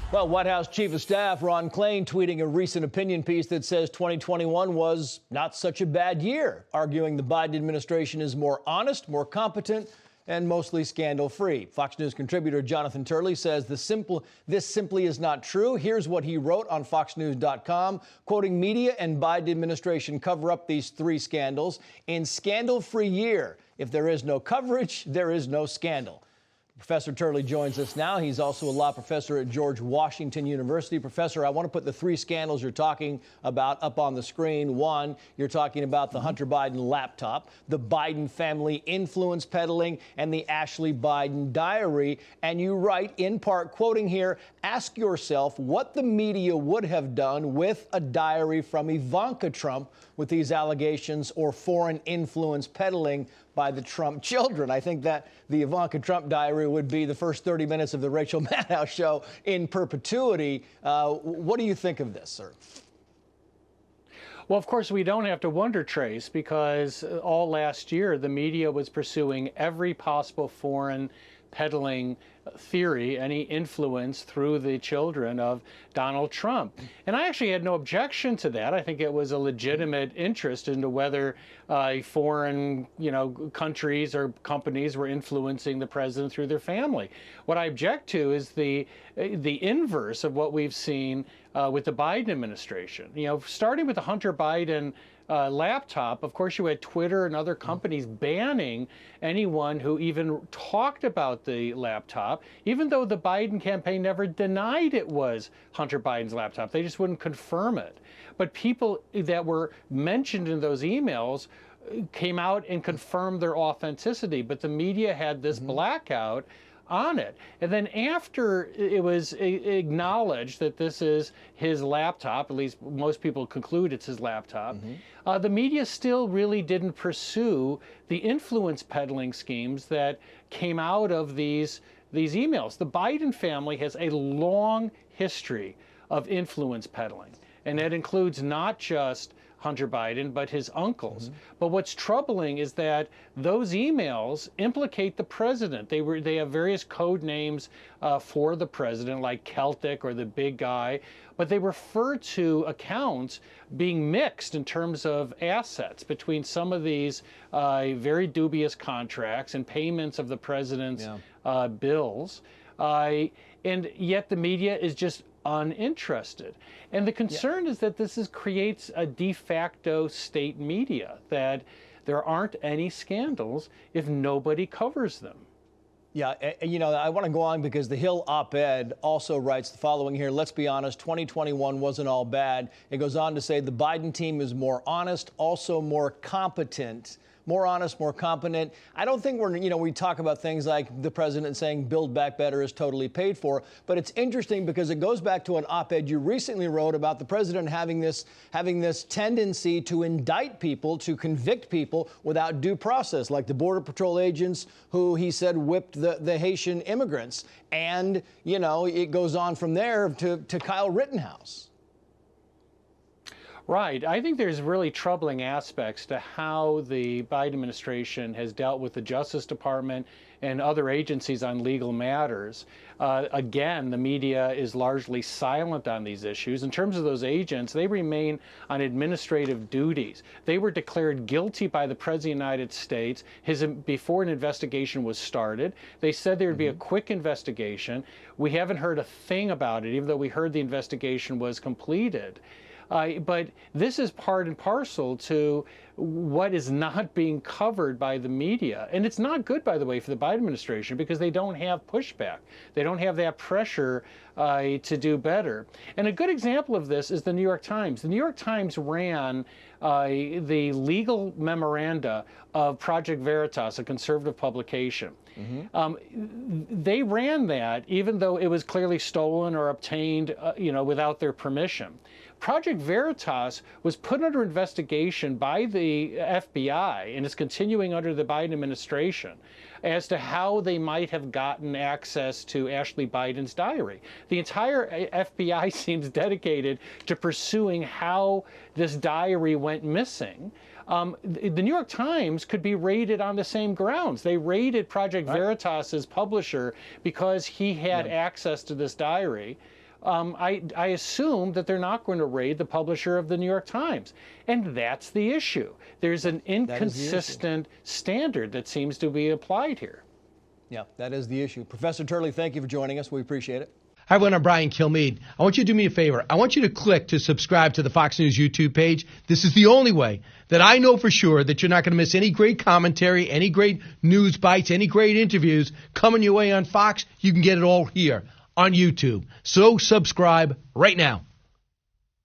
Well, White House Chief of Staff Ron Klain tweeting a recent opinion piece that says 2021 was not such a bad year, arguing the Biden administration is more honest, more competent, and mostly scandal-free. Fox News contributor Jonathan Turley says this simply is not true. Here's what he wrote on foxnews.com, quoting media and Biden administration cover up these three scandals. In scandal-free year, if there is no coverage, there is no scandal. Professor Turley joins us now. He's also a law professor at George Washington University. Professor, I want to put the three scandals you're talking about up on the screen. One, you're talking about the Hunter Biden laptop, the Biden family influence peddling, and the Ashley Biden diary. And you write, in part, quoting here, ask yourself what the media would have done with a diary from Ivanka Trump with these allegations or foreign influence peddling by the Trump children. I think that the Ivanka Trump diary would be the first 30 minutes of the Rachel Maddow show in perpetuity. What do you think of this, sir? Well, of course, we don't have to wonder, Trace, because all last year the media was pursuing every possible foreign peddling theory, any influence through the children of Donald Trump. And I actually had no objection to that. I think it was a legitimate interest into whether foreign, countries or companies were influencing the president through their family. What I object to is the inverse of what we've seen with the Biden administration. Starting with the Hunter Biden laptop, of course, you had Twitter and other companies banning anyone who even talked about the laptop, even though the Biden campaign never denied it was Hunter Biden's laptop. They just wouldn't confirm it. But people that were mentioned in those emails came out and confirmed their authenticity. But the media had this blackout on it. And then after it was acknowledged that this is his laptop, at least most people conclude it's his laptop, the media still really didn't pursue the influence peddling schemes that came out of these emails. The Biden family has a long history of influence peddling, and that includes not just Hunter Biden, but his uncles. But what's troubling is that those emails implicate the president. They have various code names for the president, like Celtic or the big guy, but they refer to accounts being mixed in terms of assets between some of these very dubious contracts and payments of the president's bills. And yet the media is just uninterested. And the concern is that this creates a de facto state media, that there aren't any scandals if nobody covers them. Yeah, I want to go on because the Hill op-ed also writes the following here. Let's be honest, 2021 wasn't all bad. It goes on to say the Biden team is more honest, also more competent. More honest, more competent. I don't think we talk about things like the president saying Build Back Better is totally paid for, but it's interesting because it goes back to an op-ed you recently wrote about the president having this tendency to indict people, to convict people without due process, like the Border Patrol agents who he said whipped the Haitian immigrants. And, it goes on from there to Kyle Rittenhouse. Right. I think there's really troubling aspects to how the Biden administration has dealt with the Justice Department and other agencies on legal matters. Again, the media is largely silent on these issues. In terms of those agents, they remain on administrative duties. They were declared guilty by the President of the United States before an investigation was started. They said there would be a quick investigation. We haven't heard a thing about it, even though we heard the investigation was completed. But this is part and parcel to what is not being covered by the media. And it's not good, by the way, for the Biden administration because they don't have pushback. They don't have that pressure to do better. And a good example of this is the New York Times. The New York Times ran the legal memoranda of Project Veritas, a conservative publication. They ran that even though it was clearly stolen or obtained, without their permission. Project Veritas was put under investigation by the FBI and is continuing under the Biden administration as to how they might have gotten access to Ashley Biden's diary. The entire FBI seems dedicated to pursuing how this diary went missing. The New York Times could be raided on the same grounds. They raided Project Veritas's publisher because he had access to this diary. I assume that they're not going to raid the publisher of the New York Times. And that's the issue. There's an inconsistent standard that seems to be applied here. Yeah, that is the issue. Professor Turley, thank you for joining us. We appreciate it. Hi, everyone. I'm Brian Kilmeade. I want you to do me a favor. I want you to click to subscribe to the Fox News YouTube page. This is the only way that I know for sure that you're not going to miss any great commentary, any great news bites, any great interviews coming your way on Fox. You can get it all here on YouTube. So subscribe right now.